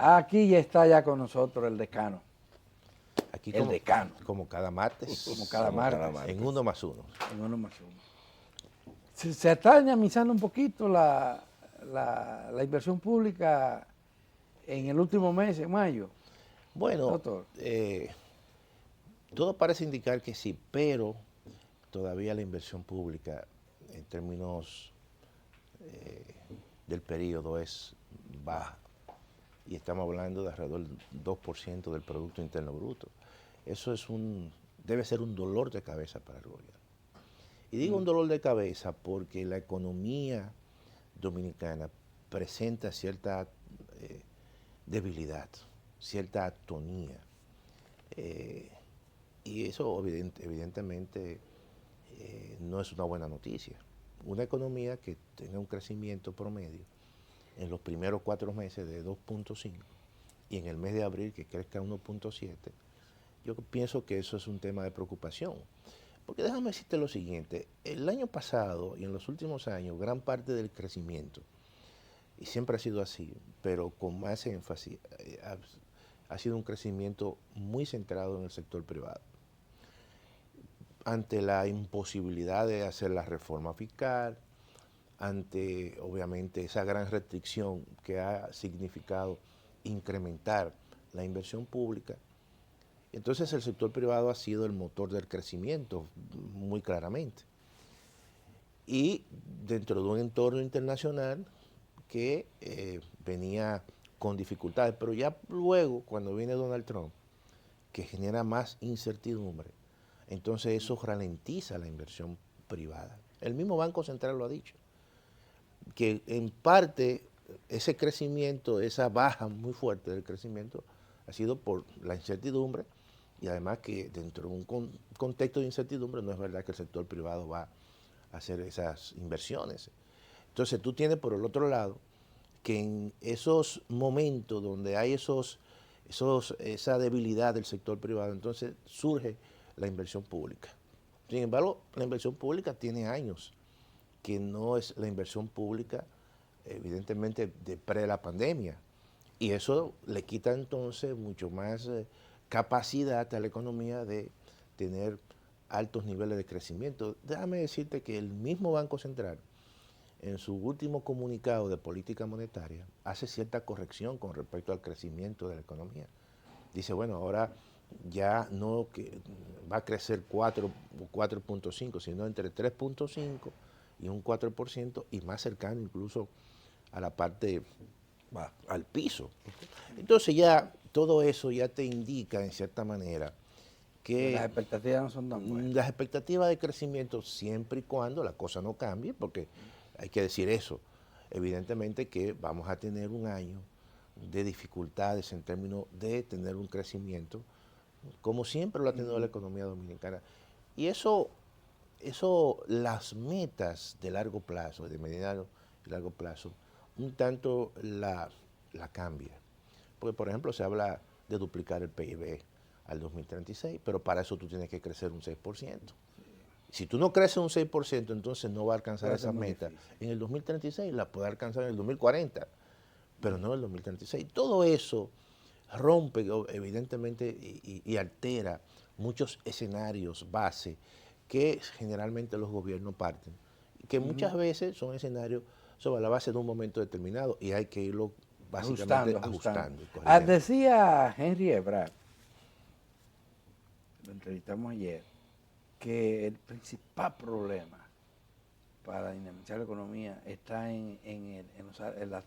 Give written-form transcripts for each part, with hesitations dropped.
Aquí ya está ya con nosotros el decano. Aquí El decano. como cada martes. Como cada martes. En uno más uno. En uno más uno. Se está dinamizando un poquito la inversión pública en el último mes, en mayo. Bueno, Doctor. todo parece indicar que sí, pero todavía la inversión pública en términos del periodo es baja. Y estamos hablando de alrededor del 2% del Producto Interno Bruto. Eso debe ser un dolor de cabeza para el gobierno. Y digo un dolor de cabeza porque la economía dominicana presenta cierta debilidad, cierta atonía. Y eso evidentemente no es una buena noticia. Una economía que tenga un crecimiento promedio en los primeros 4 meses de 2.5 y en el mes de abril que crezca 1.7, yo pienso que eso es un tema de preocupación. Porque déjame decirte lo siguiente, el año pasado y en los últimos años, gran parte del crecimiento, y siempre ha sido así, pero con más énfasis, ha sido un crecimiento muy centrado en el sector privado. Ante la imposibilidad de hacer la reforma fiscal, ante obviamente esa gran restricción que ha significado incrementar la inversión pública, entonces el sector privado ha sido el motor del crecimiento, muy claramente. Y dentro de un entorno internacional que venía con dificultades, pero ya luego, cuando viene Donald Trump, que genera más incertidumbre, entonces eso ralentiza la inversión privada. El mismo Banco Central lo ha dicho, que en parte ese crecimiento, esa baja muy fuerte del crecimiento, ha sido por la incertidumbre y además que dentro de un contexto de incertidumbre no es verdad que el sector privado va a hacer esas inversiones. Entonces tú tienes por el otro lado que en esos momentos donde hay esa debilidad del sector privado, entonces surge la inversión pública. Sin embargo, la inversión pública tiene años que no es la inversión pública, evidentemente, de pre la pandemia. Y eso le quita entonces mucho más capacidad a la economía de tener altos niveles de crecimiento. Déjame decirte que el mismo Banco Central, en su último comunicado de política monetaria, hace cierta corrección con respecto al crecimiento de la economía. Dice, bueno, ahora ya no que va a crecer 4 o 4.5, sino entre 3.5 y un 4% y más cercano incluso a la parte, al piso. Entonces ya todo eso ya te indica en cierta manera que las expectativas no son tan buenas. Las expectativas de crecimiento siempre y cuando la cosa no cambie, porque hay que decir eso, evidentemente que vamos a tener un año de dificultades en términos de tener un crecimiento, como siempre lo ha tenido la economía dominicana. Y eso, las metas de largo plazo, de mediano y largo plazo, un tanto la cambia. Porque, por ejemplo, se habla de duplicar el PIB al 2036, pero para eso tú tienes que crecer un 6%. Si tú no creces un 6%, entonces no va a alcanzar esa meta. En el 2036 la puede alcanzar en el 2040, pero no en el 2036. Todo eso rompe, evidentemente, y altera muchos escenarios base que generalmente los gobiernos parten, que muchas veces son escenarios sobre la base de un momento determinado y hay que irlo básicamente ajustando. Decía Henry Ebrard, lo entrevistamos ayer, que el principal problema para dinamizar la economía está en las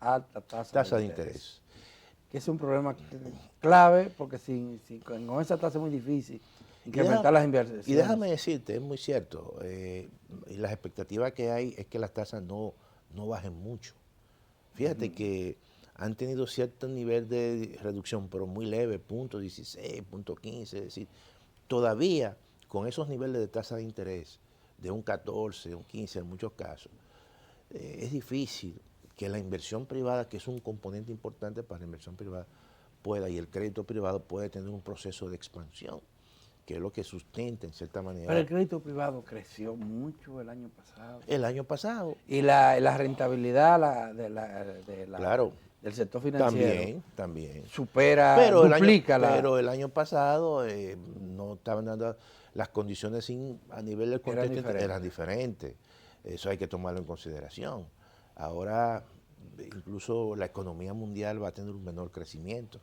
altas tasas de interés. Que es un problema clave porque con esa tasa es muy difícil incrementar las inversiones. Y déjame decirte, es muy cierto, y las expectativas que hay es que las tasas no bajen mucho. Fíjate que han tenido cierto nivel de reducción, pero muy leve, 0.16, 0.15, es decir, todavía con esos niveles de tasa de interés de un 14, un 15 en muchos casos, es difícil que la inversión privada, que es un componente importante para la inversión privada, pueda, y el crédito privado puede tener un proceso de expansión, que es lo que sustenta en cierta manera. Pero el crédito privado creció mucho el año pasado. El año pasado. Y la rentabilidad Claro. del sector financiero También. supera, Pero duplica pero el año pasado no estaban dando las condiciones a nivel del contexto eran diferentes. Eso hay que tomarlo en consideración. Ahora incluso la economía mundial va a tener un menor crecimiento.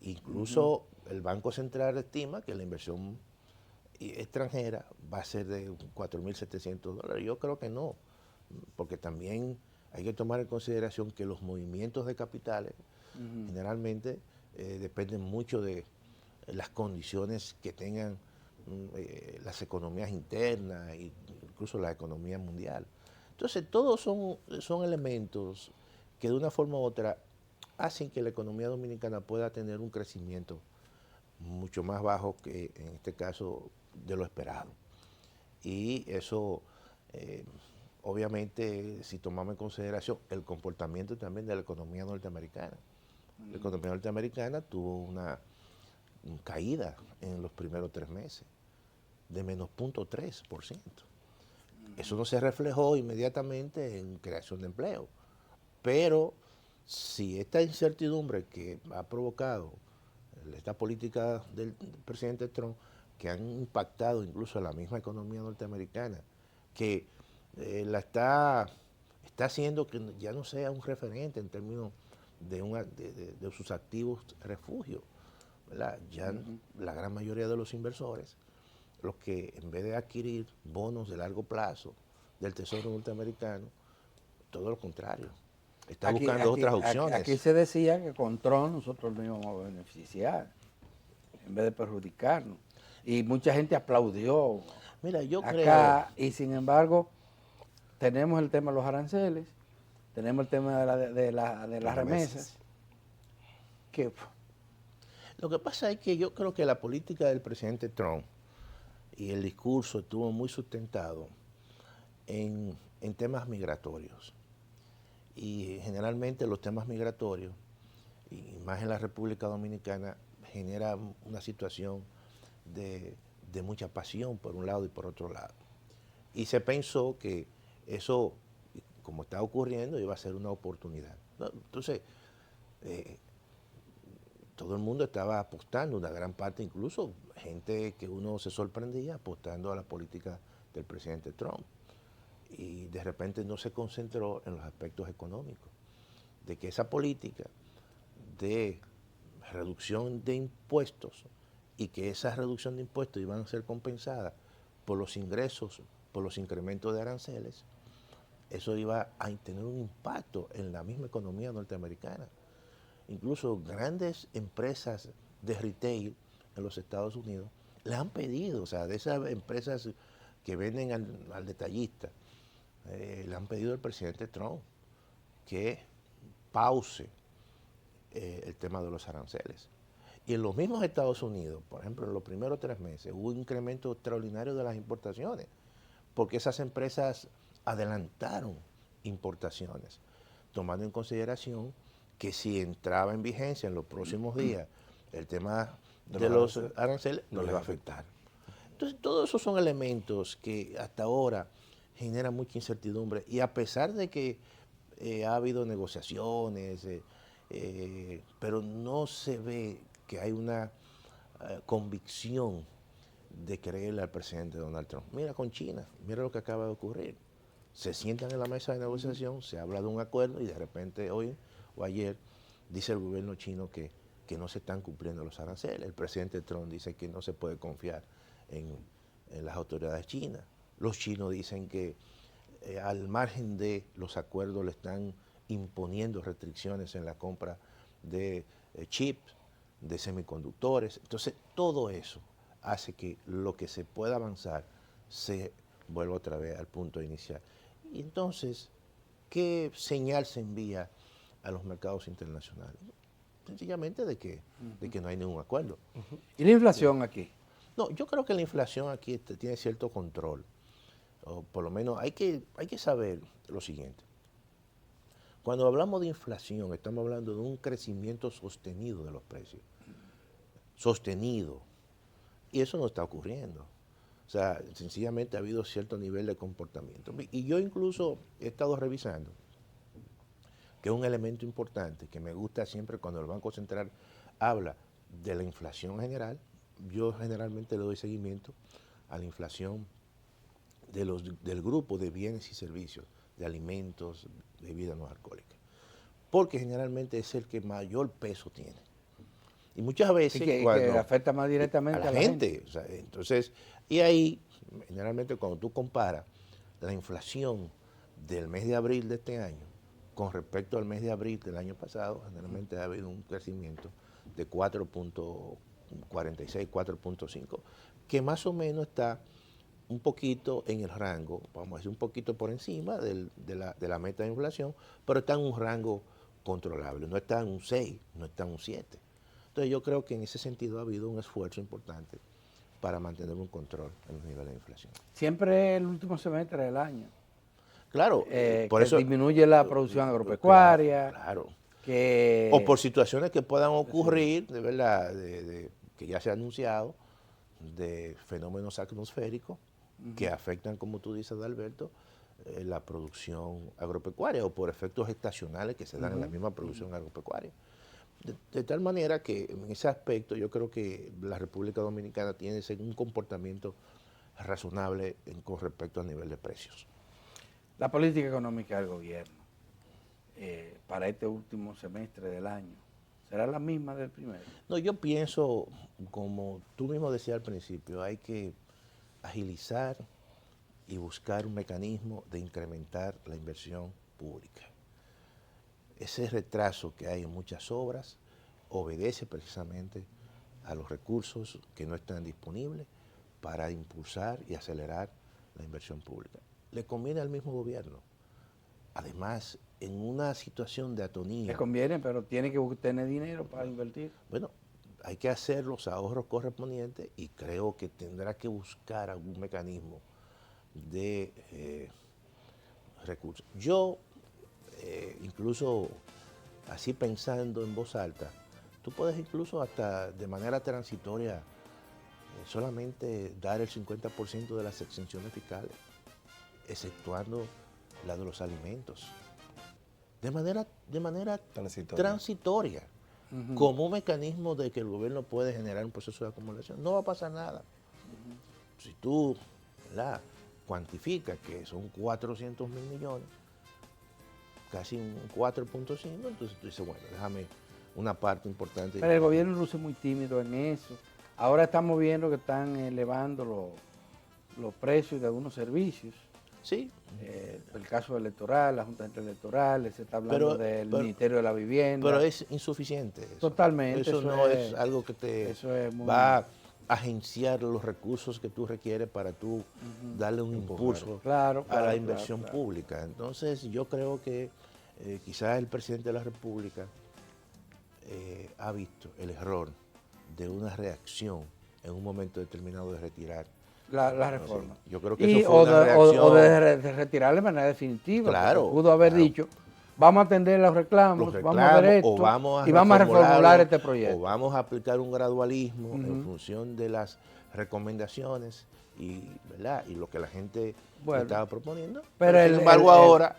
Incluso el Banco Central estima que la inversión extranjera va a ser de $4.700. Yo creo que no, porque también hay que tomar en consideración que los movimientos de capitales generalmente dependen mucho de las condiciones que tengan las economías internas e incluso la economía mundial. Entonces, todos son elementos que de una forma u otra hacen que la economía dominicana pueda tener un crecimiento mucho más bajo que en este caso de lo esperado. Y eso, obviamente, si tomamos en consideración el comportamiento también de la economía norteamericana. La economía norteamericana tuvo una caída en los primeros 3 meses de menos 0.3%. Eso no se reflejó inmediatamente en creación de empleo. Pero si esta incertidumbre que ha provocado esta política del presidente Trump, que han impactado incluso a la misma economía norteamericana, que está haciendo que ya no sea un referente en términos de sus activos refugios, ¿verdad? Ya la gran mayoría de los inversores, los que en vez de adquirir bonos de largo plazo del Tesoro norteamericano, todo lo contrario, está buscando otras opciones. Aquí se decía que con Trump nosotros nos íbamos a beneficiar en vez de perjudicarnos. Y mucha gente aplaudió. Mira, yo acá, creo... y sin embargo, tenemos el tema de los aranceles, tenemos el tema de las remesas. Lo que pasa es que yo creo que la política del presidente Trump y el discurso estuvo muy sustentado en temas migratorios. Y generalmente los temas migratorios, y más en la República Dominicana, genera una situación de mucha pasión por un lado y por otro lado. Y se pensó que eso, como está ocurriendo, iba a ser una oportunidad. Entonces, todo el mundo estaba apostando, una gran parte incluso, gente que uno se sorprendía apostando a la política del presidente Trump. Y de repente no se concentró en los aspectos económicos, de que esa política de reducción de impuestos y que esa reducción de impuestos iban a ser compensadas por los ingresos, por los incrementos de aranceles, eso iba a tener un impacto en la misma economía norteamericana. Incluso grandes empresas de retail en los Estados Unidos le han pedido, o sea, de esas empresas que venden al detallista, le han pedido al presidente Trump que pause el tema de los aranceles. Y en los mismos Estados Unidos, por ejemplo, en los primeros 3 meses, hubo un incremento extraordinario de las importaciones, porque esas empresas adelantaron importaciones, tomando en consideración que si entraba en vigencia en los próximos días el tema de los aranceles, no le va a afectar. Entonces, todos esos son elementos que hasta ahora generan mucha incertidumbre, y a pesar de que ha habido negociaciones, pero no se ve que hay una convicción de creerle al presidente Donald Trump. Mira con China, mira lo que acaba de ocurrir. Se sientan en la mesa de negociación, se habla de un acuerdo y de repente hoy o ayer dice el gobierno chino que no se están cumpliendo los aranceles. El presidente Trump dice que no se puede confiar en las autoridades chinas. Los chinos dicen que al margen de los acuerdos le están imponiendo restricciones en la compra de chips, de semiconductores. Entonces, todo eso hace que lo que se pueda avanzar se vuelva otra vez al punto inicial. Y entonces, ¿qué señal se envía a los mercados internacionales? Sencillamente de que no hay ningún acuerdo. ¿Y la inflación aquí? No, yo creo que la inflación aquí tiene cierto control. O por lo menos hay que saber lo siguiente. Cuando hablamos de inflación, estamos hablando de un crecimiento sostenido de los precios. Sostenido. Y eso no está ocurriendo. O sea, sencillamente ha habido cierto nivel de comportamiento. Y yo incluso he estado revisando que es un elemento importante, que me gusta siempre cuando el Banco Central habla de la inflación general. Yo generalmente le doy seguimiento a la inflación del grupo de bienes y servicios, de alimentos, bebidas no alcohólicas, porque generalmente es el que mayor peso tiene. Y muchas veces que afecta más directamente a la gente. O sea, entonces, y ahí, generalmente cuando tú comparas la inflación del mes de abril de este año con respecto al mes de abril del año pasado, generalmente ha habido un crecimiento de 4.46, 4.5, que más o menos está un poquito en el rango, vamos a decir un poquito por encima de la meta de inflación, pero está en un rango controlable, no está en un 6, no está en un 7. Entonces yo creo que en ese sentido ha habido un esfuerzo importante para mantener un control en los niveles de inflación. Siempre el último semestre del año. Claro, por que eso disminuye la producción agropecuaria. Claro. Que, o por situaciones que puedan ocurrir, de verdad, que ya se ha anunciado, de fenómenos atmosféricos que afectan, como tú dices, Alberto, la producción agropecuaria, o por efectos estacionales que se dan en la misma producción agropecuaria. De tal manera que en ese aspecto yo creo que la República Dominicana tiene un comportamiento razonable con respecto al nivel de precios. La política económica del gobierno para este último semestre del año, ¿será la misma del primero? No, yo pienso, como tú mismo decías al principio, hay que agilizar y buscar un mecanismo de incrementar la inversión pública. Ese retraso que hay en muchas obras obedece precisamente a los recursos que no están disponibles para impulsar y acelerar la inversión pública. Le conviene al mismo gobierno. Además, en una situación de atonía... Le conviene, pero tiene que tener dinero para invertir. Bueno, hay que hacer los ahorros correspondientes y creo que tendrá que buscar algún mecanismo de recursos. Yo, incluso así pensando en voz alta, tú puedes incluso hasta de manera transitoria solamente dar el 50% de las exenciones fiscales, exceptuando la de los alimentos, de manera transitoria, como un mecanismo de que el gobierno puede generar un proceso de acumulación. No va a pasar nada. Si tú cuantificas que son 400 mil millones, casi un 4.5, entonces tú dices, bueno, déjame una parte importante. Pero el gobierno luce muy tímido en eso. Ahora estamos viendo que están elevando los precios de algunos servicios. Sí. El caso electoral, la Junta Central Electoral, se está hablando del Ministerio de la Vivienda. Pero es insuficiente eso. Totalmente. Eso no es algo que te va a agenciar los recursos que tú requieres para tú darle un impulso a la inversión pública. Entonces yo creo que quizás el presidente de la República ha visto el error de una reacción en un momento determinado de retirar la reforma. Sí, yo creo que eso fue una reacción. O de retirar de manera definitiva. Claro. Pudo haber dicho, vamos a atender los reclamos, vamos a ver esto, vamos a reformular este proyecto. O vamos a aplicar un gradualismo en función de las recomendaciones y lo que la gente estaba proponiendo. Pero sin embargo, ahora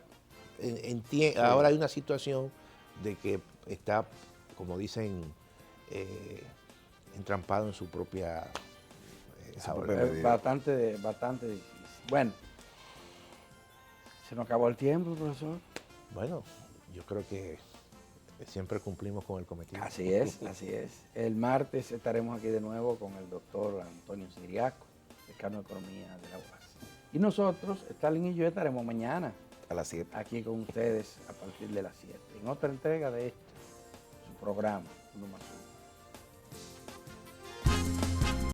hay una situación de que está, como dicen, entrampado en su propia... bastante difícil. Bueno, se nos acabó el tiempo, profesor. Bueno, yo creo que siempre cumplimos con el cometido. Así es. El martes estaremos aquí de nuevo con el doctor Antonio Siriaco, decano de Economía de la UAS. Y nosotros, Stalin y yo, estaremos mañana a las 7 aquí con ustedes a partir de las 7, en otra entrega de su programa, Uno más Uno.